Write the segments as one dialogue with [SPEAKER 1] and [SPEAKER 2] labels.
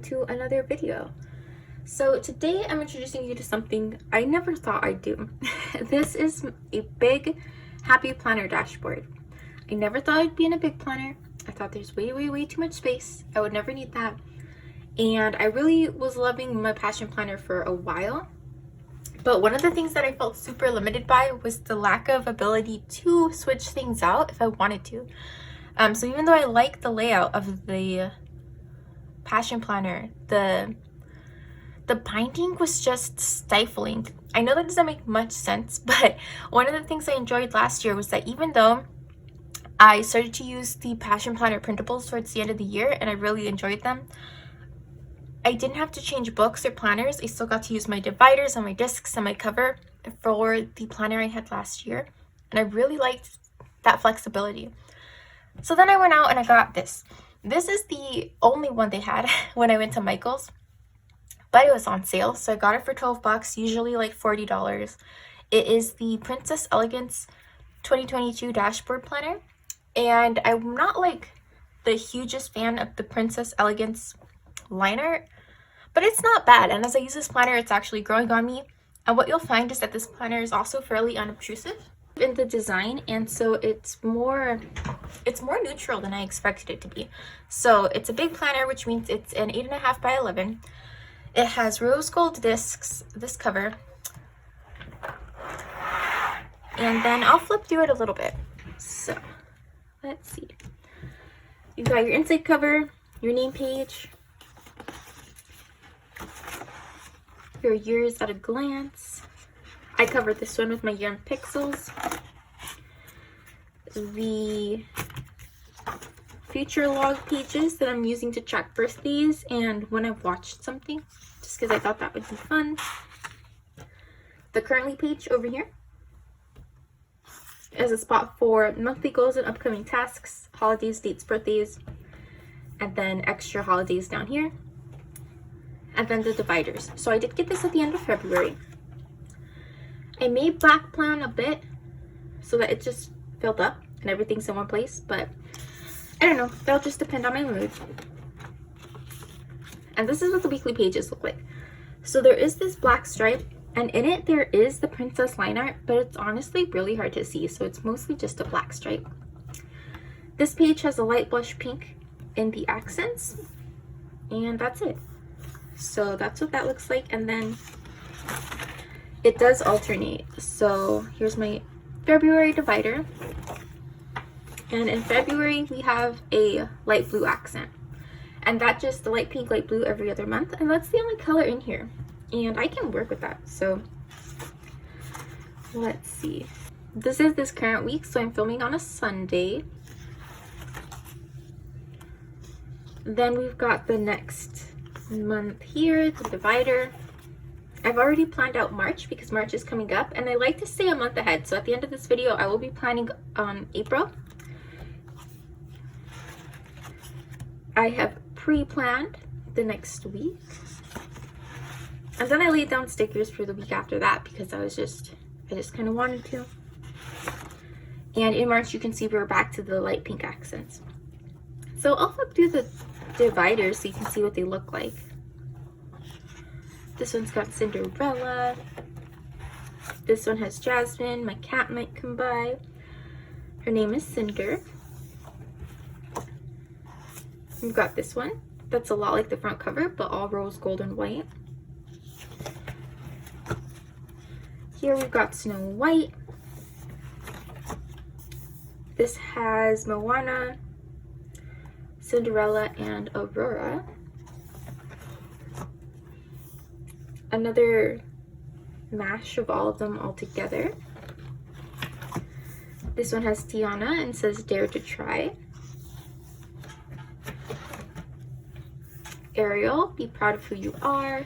[SPEAKER 1] to another video. So today I'm introducing you to something I never thought I'd do. This is a big happy planner dashboard. I never thought I'd be in a big planner. I thought there's way too much space. I would never need that. And I really was loving my Passion Planner for a while. But one of the things that I felt super limited by was the lack of ability to switch things out if I wanted to. So even though I like the layout of the Passion Planner, the binding was just stifling. I know that doesn't make much sense, but one of the things I enjoyed last year was that even though I started to use the Passion Planner printables towards the end of the year and I really enjoyed them, I didn't have to change books or planners. I still got to use my dividers and my discs and my cover for the planner I had last year. And I really liked that flexibility. So then I went out and I got this. This is the only one they had when I went to Michael's, but it was on sale. So I got it for $12, usually like $40. It is the Princess Elegance 2022 Dashboard Planner. And I'm not like the hugest fan of the Princess Elegance line art, but it's not bad. And as I use this planner, it's actually growing on me. And what you'll find is that this planner is also fairly unobtrusive in the design, and so it's more neutral than I expected it to be. So it's a big planner, which means it's an 8.5 by 11. It has rose gold discs, this cover, and then I'll flip through it a little bit. So let's see. You've got your inside cover, your name page, your years at a glance. I covered this one with my yarn pixels. The future log pages that I'm using to track birthdays and when I've watched something, just because I thought that would be fun. The currently page over here is a spot for monthly goals and upcoming tasks, holidays, dates, birthdays, and then extra holidays down here. And then the dividers. So I did get this at the end of February. I may back plan a bit so that it just filled up and everything's in one place, but I don't know, that'll just depend on my mood. And this is what the weekly pages look like. So there is this black stripe, and in it there is the princess line art, but it's honestly really hard to see, so it's mostly just a black stripe. This page has a light blush pink in the accents, and that's it. So that's what that looks like. And then it does alternate. So here's my February divider, and in February we have a light blue accent, and that just the light pink, light blue every other month, and that's the only color in here, and I can work with that. So let's see, this is this current week, so I'm filming on a Sunday. Then we've got the next month here, the divider. I've already planned out March because March is coming up, and I like to stay a month ahead. So at the end of this video, I will be planning April. I have pre-planned the next week, and then I laid down stickers for the week after that because I just kind of wanted to. And in March, you can see we're back to the light pink accents. So I'll flip through the dividers so you can see what they look like. This one's got Cinderella. This one has Jasmine. My cat might come by. Her name is Cinder. We've got this one that's a lot like the front cover, but all rose gold and white. Here we've got Snow White. This has Moana, Cinderella, and Aurora. Another mash of all of them all together. This one has Tiana and says Dare to Try. Ariel, Be Proud of Who You Are.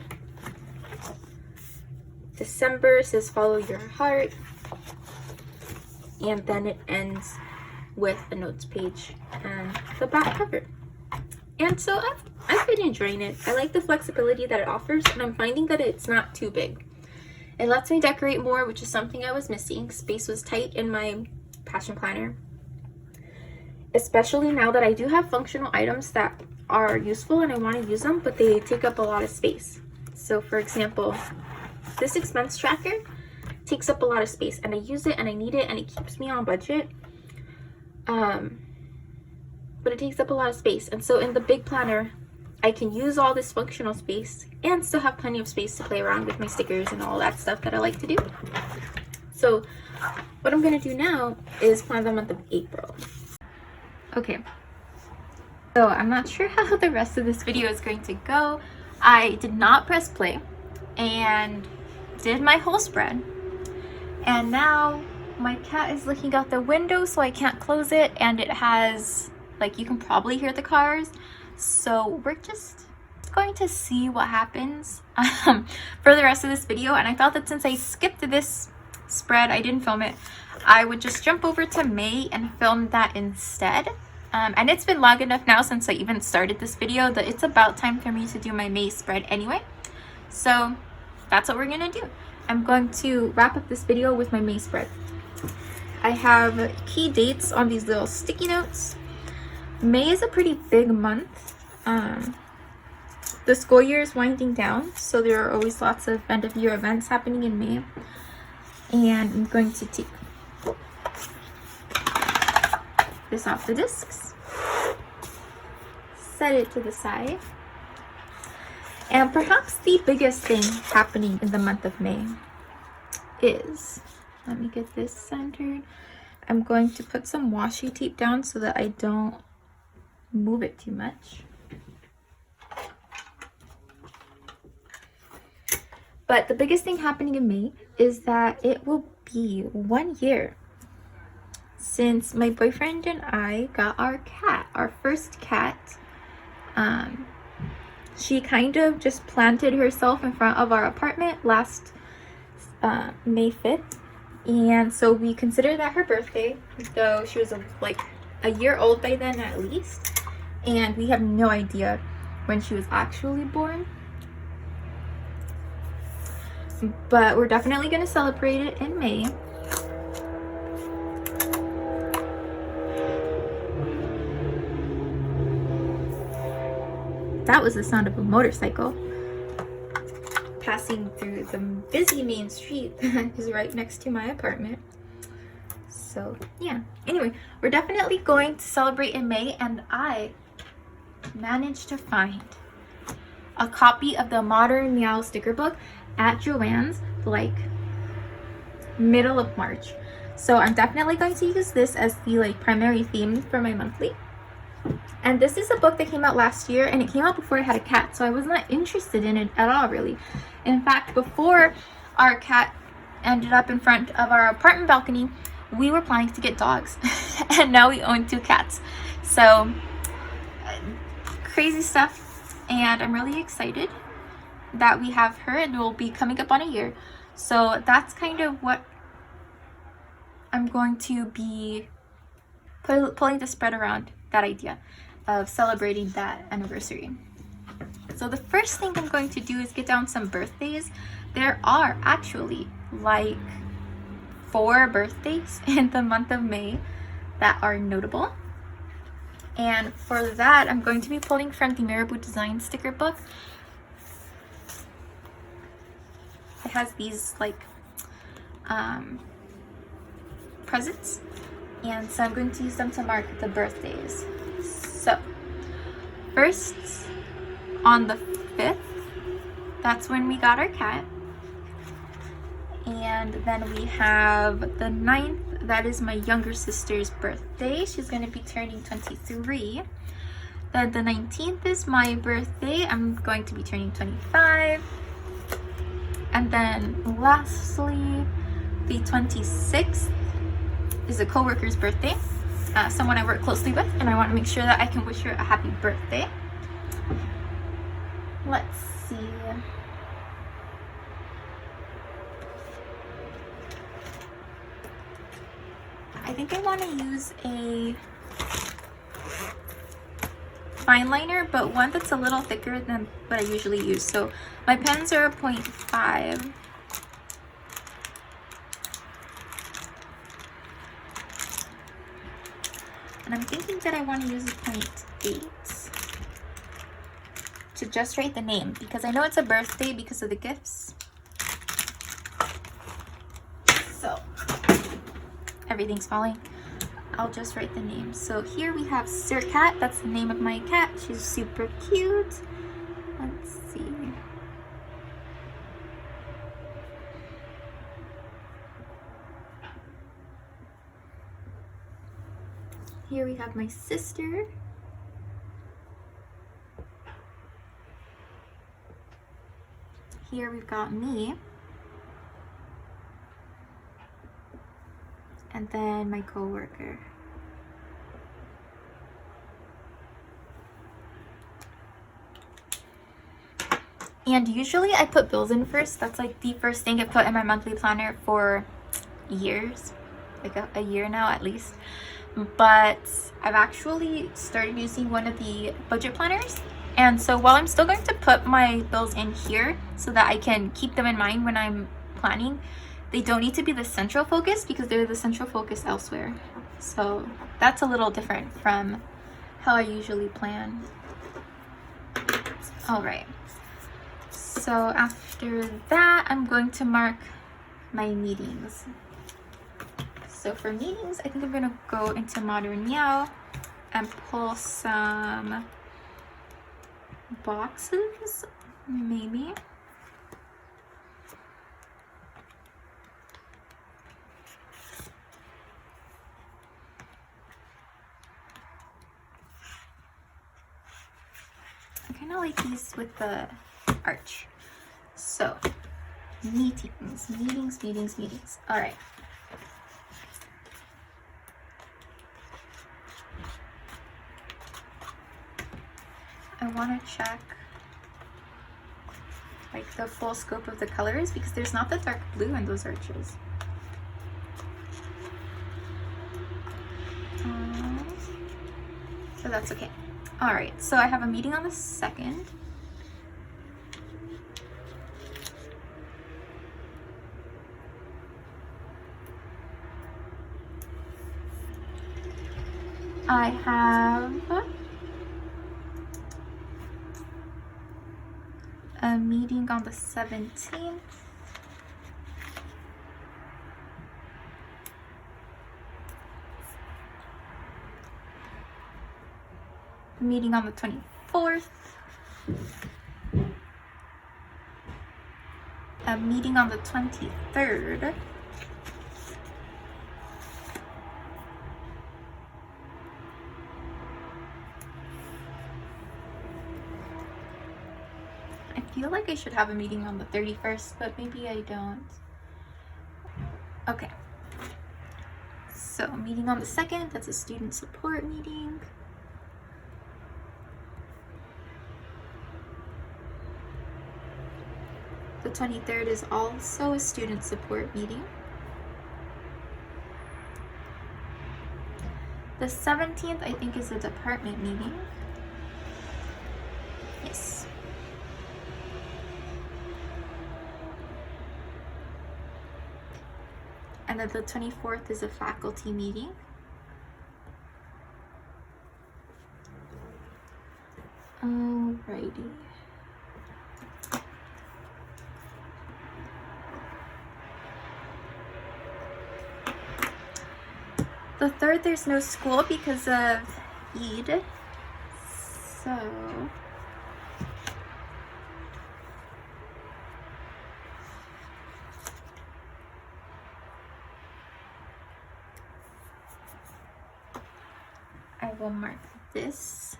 [SPEAKER 1] December says Follow Your Heart. And then it ends with a notes page and the back cover. And so I've been enjoying it. I like the flexibility that it offers, and I'm finding that it's not too big. It lets me decorate more, which is something I was missing. Space was tight in my Passion Planner, especially now that I do have functional items that are useful and I want to use them, but they take up a lot of space. So for example, this expense tracker takes up a lot of space, and I use it and I need it and it keeps me on budget. But it takes up a lot of space. And so in the big planner, I can use all this functional space and still have plenty of space to play around with my stickers and all that stuff that I like to do. So what I'm gonna do now is plan the month of April. Okay, so I'm not sure how the rest of this video is going to go. I did not press play and did my whole spread. And now my cat is looking out the window, so I can't close it, and it has, like, you can probably hear the cars. So we're just going to see what happens for the rest of this video. And I thought that since I skipped this spread, I didn't film it, I would just jump over to May and film that instead. And it's been long enough now since I even started this video that it's about time for me to do my May spread anyway. So that's what we're gonna do. I'm going to wrap up this video with my May spread. I have key dates on these little sticky notes. May is a pretty big month. The school year is winding down, so there are always lots of end of year events happening in May. And I'm going to take this off the discs, set it to the side. And perhaps the biggest thing happening in the month of May is, let me get this centered. I'm going to put some washi tape down so that I don't move it too much. But the biggest thing happening in May is that it will be 1 year since my boyfriend and I got our cat, our first cat. She kind of just planted herself in front of our apartment last May 5th. And so we consider that her birthday, though she was like a year old by then at least. And we have no idea when she was actually born. But we're definitely going to celebrate it in May. That was the sound of a motorcycle passing through the busy main street that is right next to my apartment. So yeah, anyway, we're definitely going to celebrate in May, and I managed to find a copy of the Modern Meow sticker book at Joann's, like middle of March. So I'm definitely going to use this as the like primary theme for my monthly. And this is a book that came out last year, and it came out before I had a cat, so I was not interested in it at all, really. In fact, before our cat ended up in front of our apartment balcony, we were planning to get dogs. And now we own 2 cats. So crazy stuff, and I'm really excited that we have her, and we'll be coming up on a year. So that's kind of what I'm going to be pulling the spread around, that idea of celebrating that anniversary. So the first thing I'm going to do is get down some birthdays. There are actually like 4 birthdays in the month of May that are notable. And for that, I'm going to be pulling from the Marabou Design sticker book. It has these like presents, and so I'm going to use them to mark the birthdays. So first, on the 5th, that's when we got our cat. And then we have the 9th, that is my younger sister's birthday. She's going to be turning 23. Then the 19th is my birthday. I'm going to be turning 25. And then lastly, the 26th is a coworker's birthday, someone I work closely with, and I want to make sure that I can wish her a happy birthday. Let's see. I think I want to use a fine liner, but one that's a little thicker than what I usually use. So my pens are a 0.5. And I'm thinking that I want to use a 0.8. to just write the name because I know it's a birthday because of the gifts. So everything's falling. I'll just write the name. So here we have Sir Cat. That's the name of my cat. She's super cute. Let's see. Here we have my sister. Here we've got me. And then my coworker. And usually I put bills in first. That's like the first thing I put in my monthly planner for years, like a year now at least. But I've actually started using one of the budget planners. And so while I'm still going to put my bills in here so that I can keep them in mind when I'm planning, they don't need to be the central focus because they're the central focus elsewhere. So that's a little different from how I usually plan. All right. So after that, I'm going to mark my meetings. So for meetings, I think I'm gonna go into Modern Meow and pull some boxes, maybe. I kind of like these with the arch. So meetings. All right. I want to check like the full scope of the colors because there's not the dark blue in those arches. So that's okay. All right, so I have a meeting on the 2nd. I have a meeting on the 17th. A meeting on the 24th. A meeting on the 23rd. I feel like I should have a meeting on the 31st, but maybe I don't. Okay. So, meeting on the 2nd, that's a student support meeting. The 23rd is also a student support meeting. The 17th, I think, is a department meeting. Yes. And then the 24th is a faculty meeting. Alrighty. The 3rd, there's no school because of Eid. So I will mark this.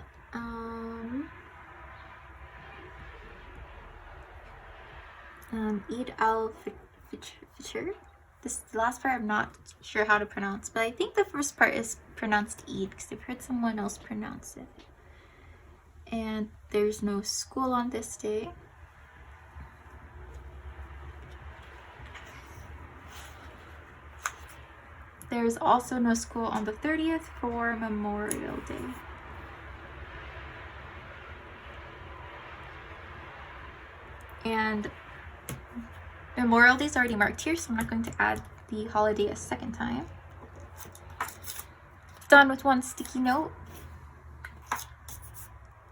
[SPEAKER 1] Eid al-Fitr. This last part I'm not sure how to pronounce, but I think the first part is pronounced Eid because I've heard someone else pronounce it. And there's no school on this day. There's also no school on the 30th for Memorial Day. And Memorial Day is already marked here, so I'm not going to add the holiday a second time. Done with one sticky note.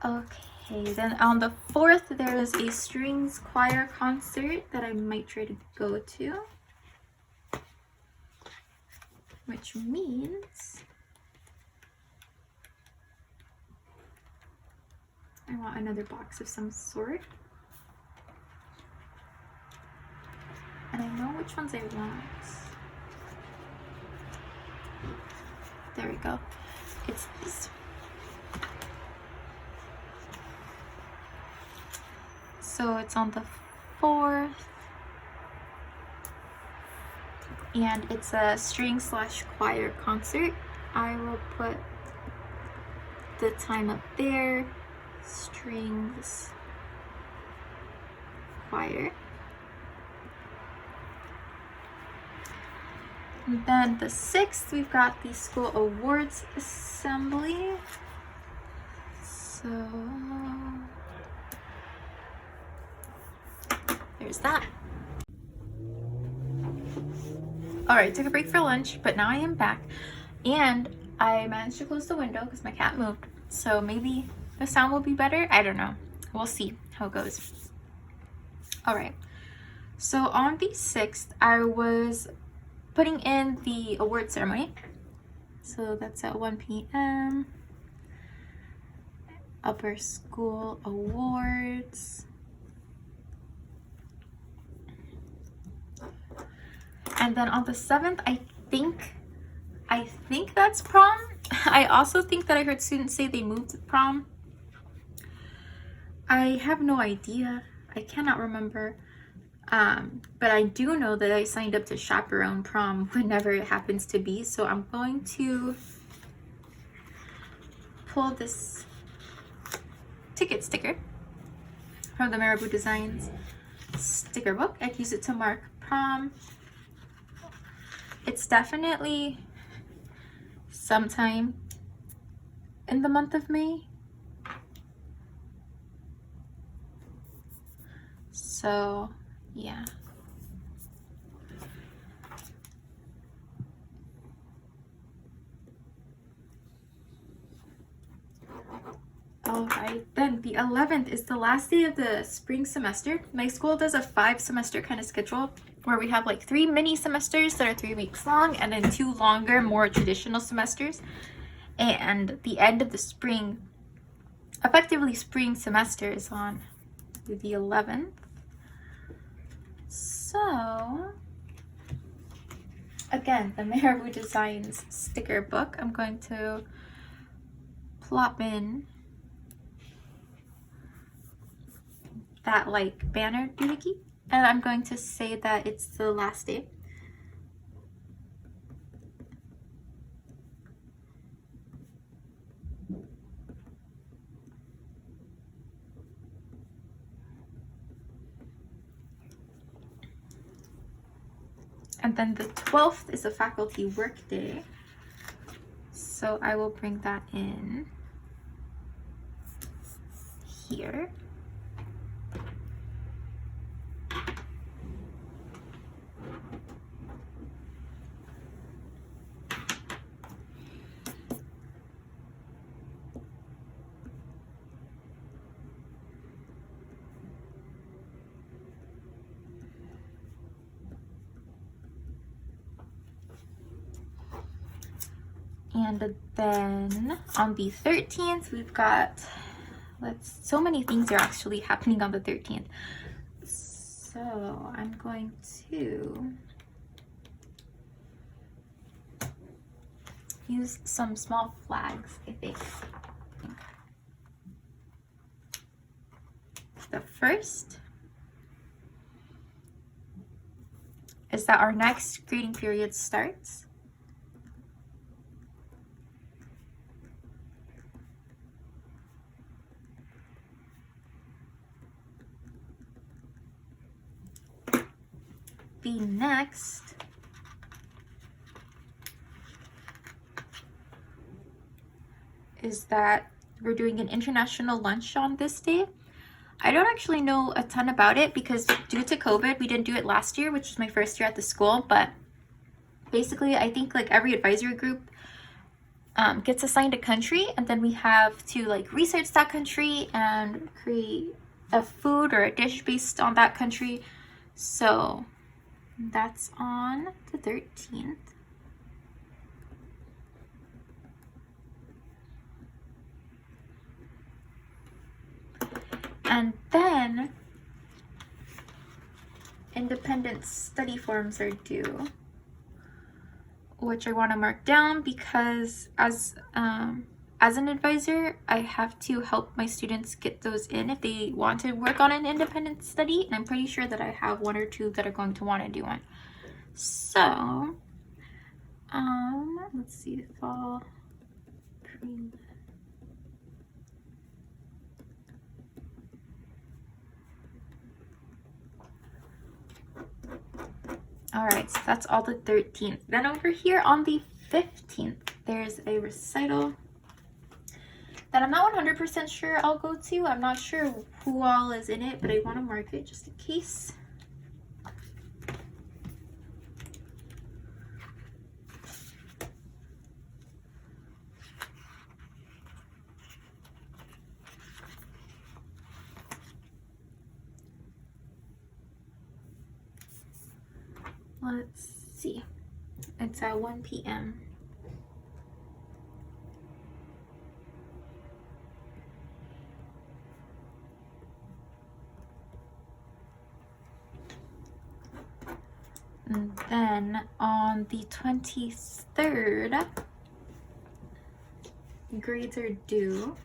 [SPEAKER 1] Okay. Okay, then on the 4th, there is a strings choir concert that I might try to go to. Which means I want another box of some sort. And I know which ones I want. There we go. It's these. So it's on the 4th. And it's a string/choir concert. I will put the time up there. Strings choir. And then the 6th, we've got the school awards assembly. So there's that. Alright, took a break for lunch, but now I am back. And I managed to close the window because my cat moved. So maybe the sound will be better. I don't know. We'll see how it goes. Alright. So on the 6th, I was putting in the award ceremony. So that's at 1 p.m. Upper school awards. And then on the 7th, I think that's prom. I also think that I heard students say they moved prom. I have no idea. I cannot remember. But I do know that I signed up to chaperone prom whenever it happens to be. So I'm going to pull this ticket sticker from the Marabou Designs sticker book and use it to mark prom. It's definitely sometime in the month of May. So, yeah. Alright, then the 11th is the last day of the spring semester. My school does a 5-semester kind of schedule where we have like 3 mini semesters that are 3 weeks long and then 2 longer, more traditional semesters. And the end of the spring, effectively spring semester, is on the 11th. So, again, the Marabou Designs sticker book, I'm going to plop in that like banner doohickey, and I'm going to say that it's the last day. And then the 12th is a faculty work day. So I will bring that in here. And then on the 13th, we've got, so many things are actually happening on the 13th. So I'm going to use some small flags, I think. The first is that our next grading period starts. The next is that we're doing an international lunch on this day. I don't actually know a ton about it because due to COVID, we didn't do it last year, which was my first year at the school. But basically, I think like every advisory group gets assigned a country, and then we have to like research that country and create a food or a dish based on that country. So that's on the 13th. And then independent study forms are due, which I want to mark down because as an advisor, I have to help my students get those in if they want to work on an independent study, and I'm pretty sure that I have one or two that are going to want to do one. So, let's see, fall, all right, so that's all the 13th. Then over here on the 15th, there's a recital that I'm not 100% sure I'll go to. I'm not sure who all is in it, but I want to mark it just in case. Let's see. It's at 1 p.m. And then on the 23rd, grades are due.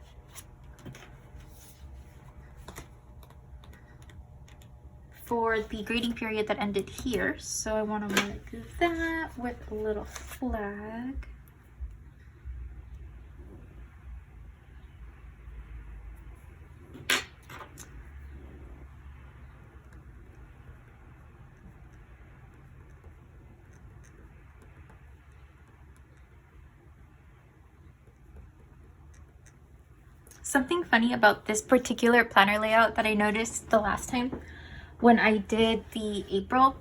[SPEAKER 1] For the grading period that ended here. So I want to mark that with a little flag. Something funny about this particular planner layout that I noticed the last time when I did the April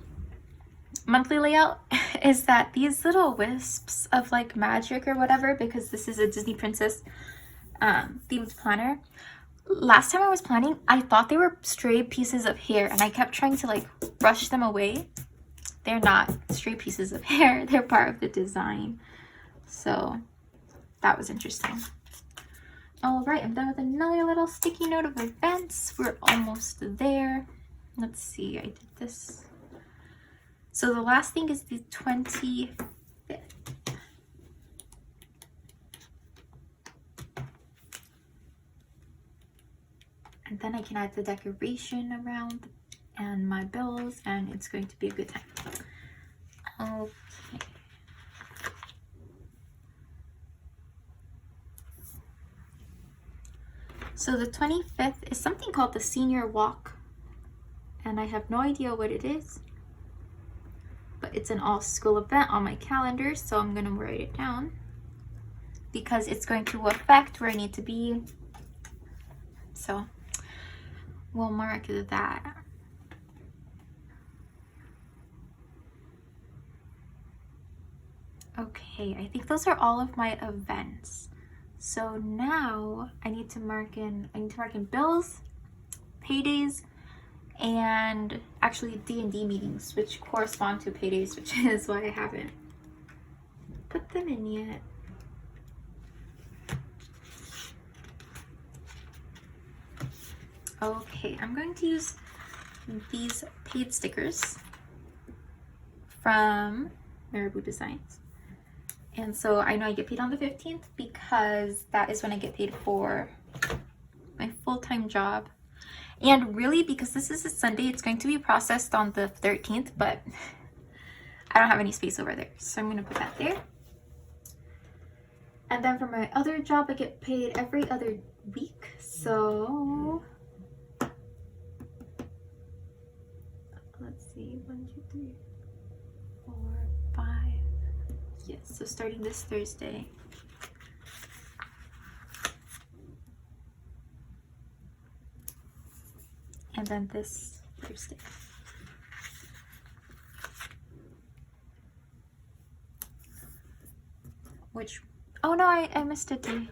[SPEAKER 1] monthly layout is that these little wisps of like magic or whatever, because this is a Disney princess themed planner, last time I was planning, I thought they were stray pieces of hair and I kept trying to like brush them away. They're not stray pieces of hair, they're part of the design. So that was interesting. All right, I'm done with another little sticky note of events. We're almost there. Let's see, I did this. So the last thing is the 25th. And then I can add the decoration around and my bills, and it's going to be a good time. Okay. So the 25th is something called the Senior Walk, and I have no idea what it is, but it's an all-school event on my calendar, so I'm going to write it down because it's going to affect where I need to be. So we'll mark that. Okay, I think those are all of my events. So now I need to mark in bills, paydays, and actually D&D meetings, which correspond to paydays, which is why I haven't put them in yet. Okay, I'm going to use these paid stickers from Marabou Designs. And so I know I get paid on the 15th because that is when I get paid for my full-time job. And really, because this is a Sunday, it's going to be processed on the 13th, but I don't have any space over there. So I'm going to put that there. And then for my other job, I get paid every other week. So let's see, 1, 2, 3, 4, 5. Yes, so starting this Thursday. And then this Thursday. Which Oh no, I missed it too.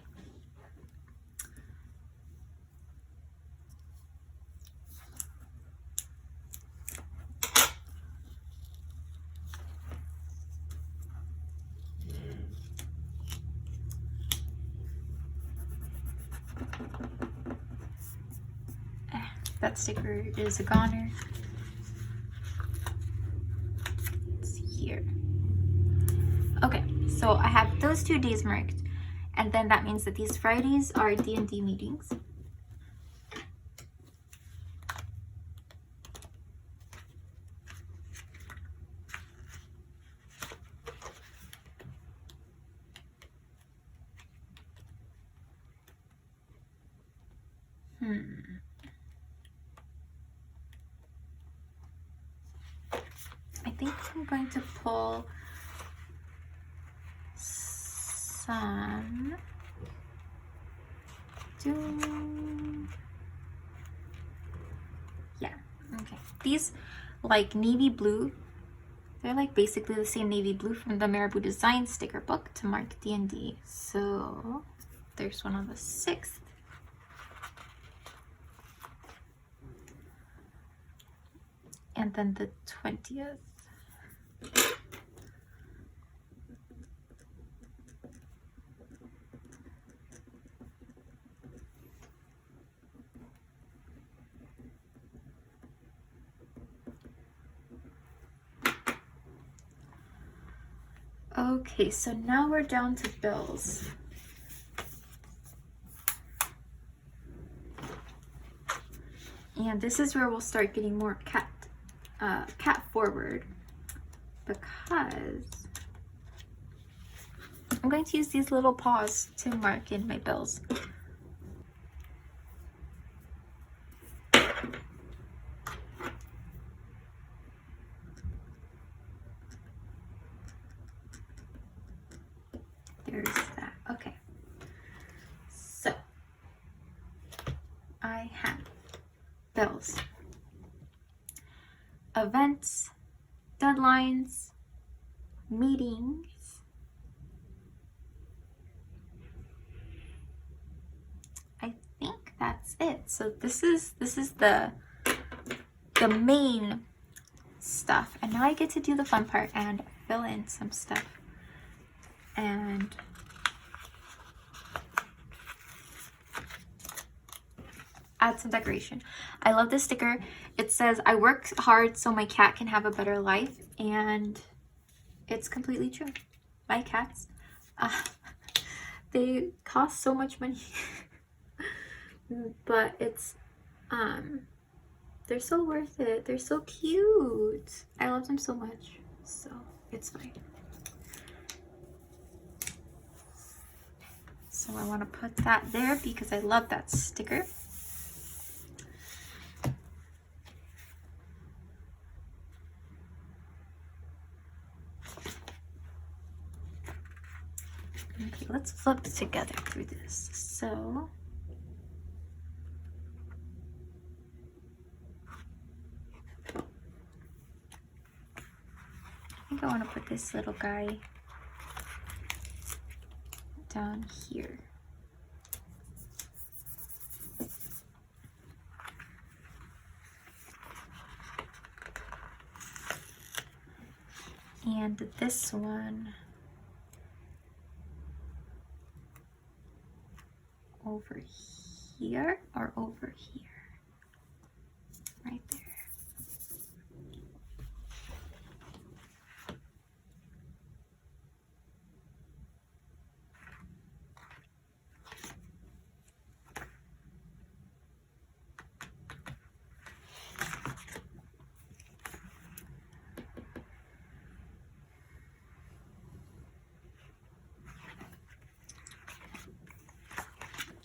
[SPEAKER 1] That sticker is a goner. It's here. Okay, so I have those 2 days marked, and then that means that these Fridays are D&D meetings. I think I'm going to pull some. Yeah, okay. These like navy blue, they're like basically the same navy blue from the Marabou Design sticker book to mark D&D. So there's one on the 6th. And then the 20th. Okay, so now we're down to bills. And this is where we'll start getting more cat forward, because I'm going to use these little paws to mark in my bills. There's that. Okay. So I have bills, events, deadlines, meetings, I think that's it. So this is the main stuff, and now I get to do the fun part and fill in some stuff and add some decoration. I love this sticker. It says, "I work hard so my cat can have a better life," and it's completely true. My cats, they cost so much money, but it's they're so worth it. They're so cute. I love them so much, so it's fine. So I want to put that there because I love that sticker. Okay, let's flip together through this. So I think I want to put this little guy down here. And this one over here or over here, right there.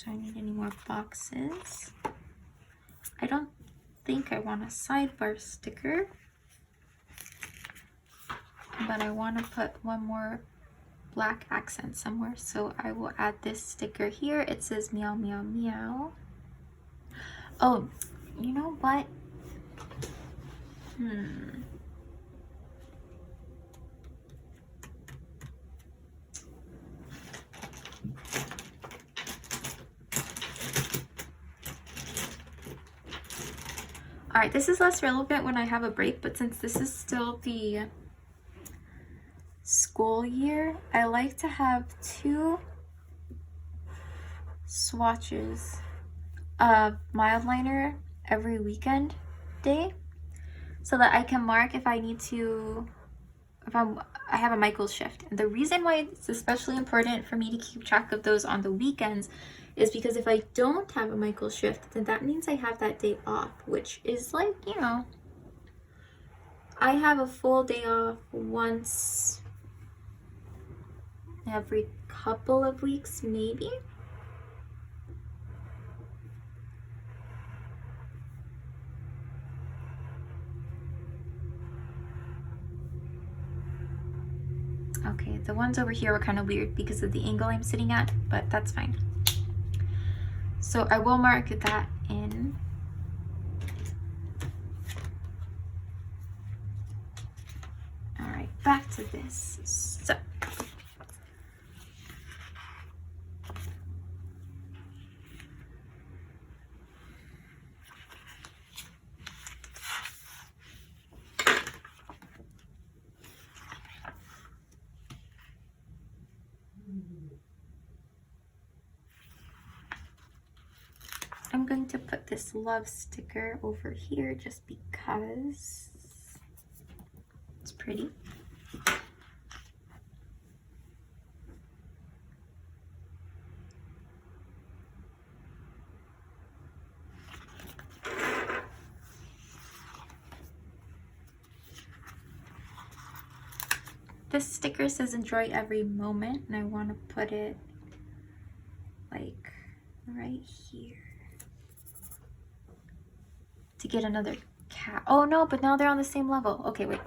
[SPEAKER 1] Do I need any more boxes? I don't think I want a sidebar sticker, but I want to put one more black accent somewhere, so I will add this sticker here. It says meow meow meow. Oh, you know what? All right, this is less relevant when I have a break, but since this is still the school year, I like to have 2 swatches of mild liner every weekend day, so that I can mark if I need to, if I have a Michael's shift. And the reason why it's especially important for me to keep track of those on the weekends is because if I don't have a Michael's shift, then that means I have that day off, which is like, you know, I have a full day off once every couple of weeks, maybe. Okay, the ones over here were kind of weird because of the angle I'm sitting at, but that's fine. So I will mark that in. All right, back to this. So I'm going to put this love sticker over here just because it's pretty. This sticker says enjoy every moment, and I want to put it like right here to get another cat. Oh no, but now they're on the same level. Okay, wait.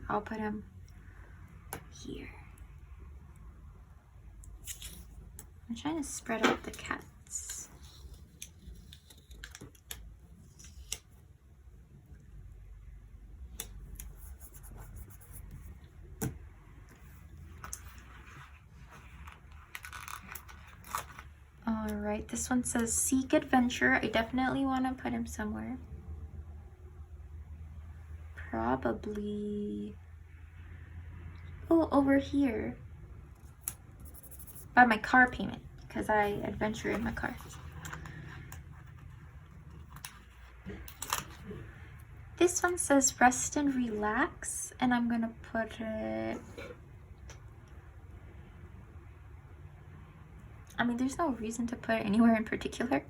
[SPEAKER 1] I'll put him here. I'm trying to spread out the cats. All right, this one says seek adventure. I definitely want to put him somewhere. Probably, oh, over here by my car payment, because I adventure in my car. This one says rest and relax, and I'm gonna put it, I mean, there's no reason to put it anywhere in particular,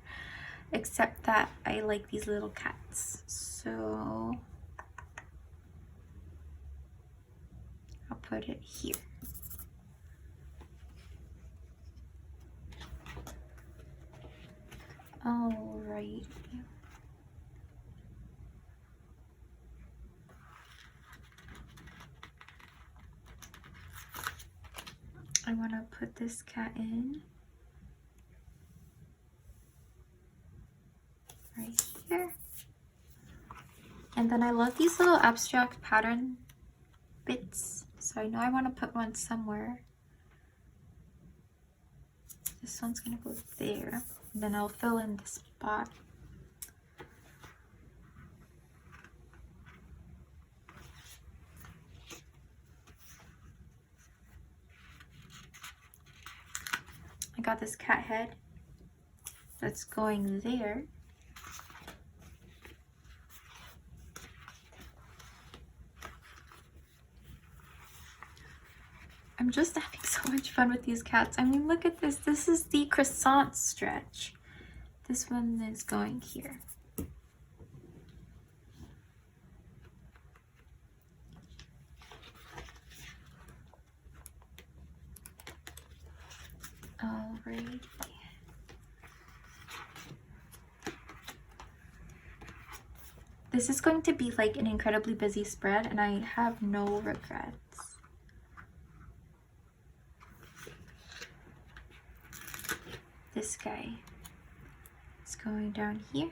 [SPEAKER 1] except that I like these little cats. So I'll put it here. All right. I want to put this cat in right here. And then I love these little abstract pattern bits, so I know I want to put one somewhere. This one's gonna go there, and then I'll fill in the spot. I got this cat head that's going there. I'm just having so much fun with these cats. I mean, look at this. This is the croissant stretch. This one is going here. Alright. This is going to be like an incredibly busy spread, and I have no regrets. This guy is going down here.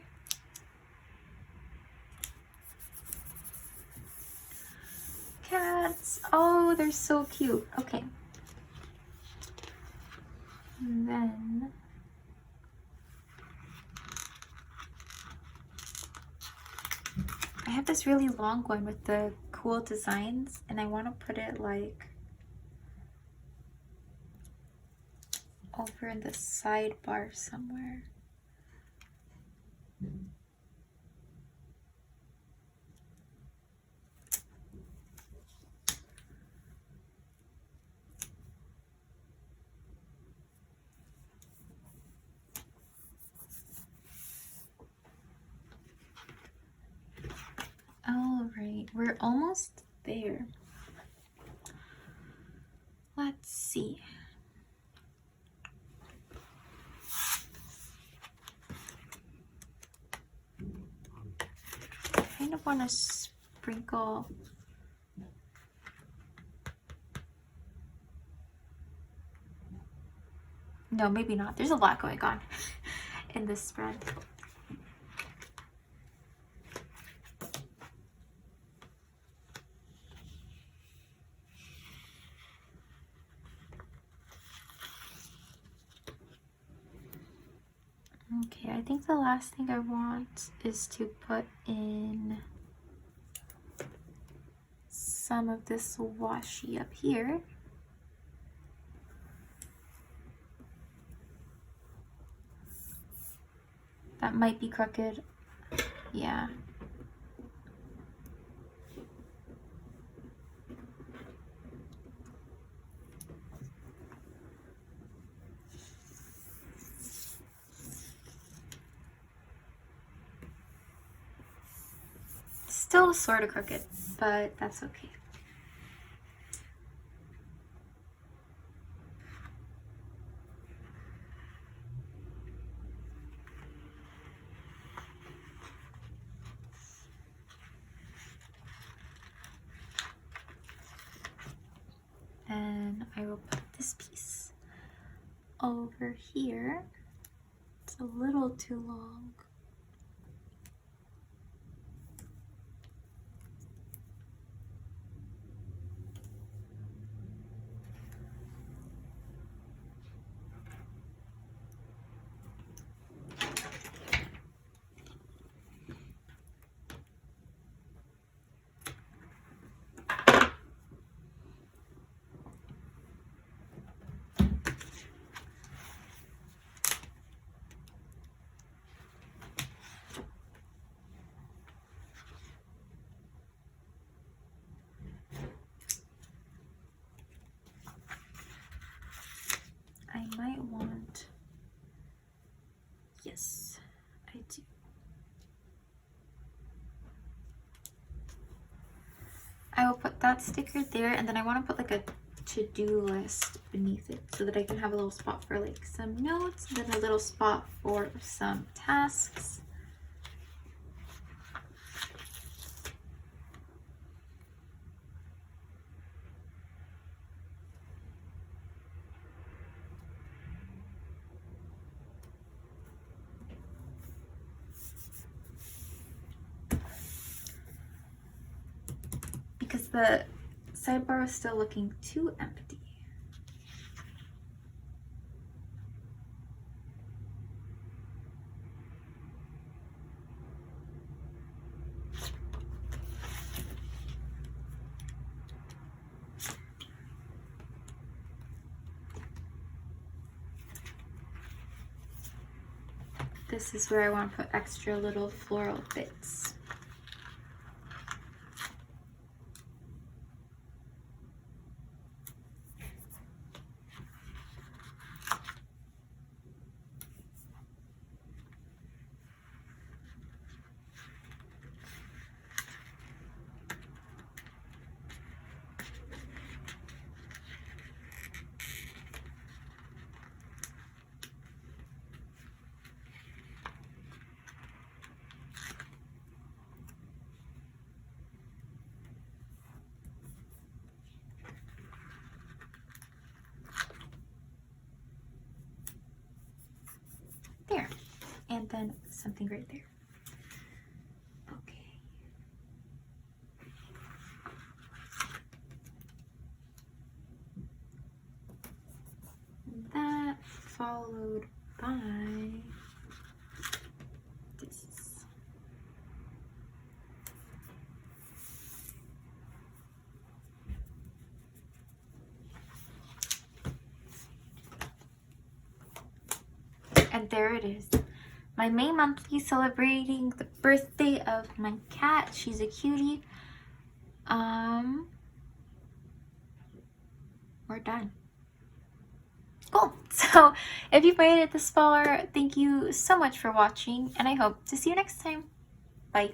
[SPEAKER 1] Cats, oh, they're so cute. Okay. And then I have this really long one with the cool designs, and I want to put it like over in the sidebar somewhere. All right, we're almost there. Let's see. I kind of want to sprinkle. No, maybe not. There's a lot going on in this spread. Okay, I think the last thing I want is to put in some of this washi up here. That might be crooked. Yeah. Still sort of crooked, but that's okay. And I will put this piece over here. It's a little too long. I might want, yes, I do. I will put that sticker there, and then I want to put like a to-do list beneath it so that I can have a little spot for like some notes, and then a little spot for some tasks. Because the sidebar is still looking too empty. This is where I want to put extra little floral bits. There, and then something right there. Okay. That followed by this. And there it is. My May monthly celebrating the birthday of my cat. She's a cutie. We're done. Cool. So if you've made it this far, thank you so much for watching, and I hope to see you next time. Bye.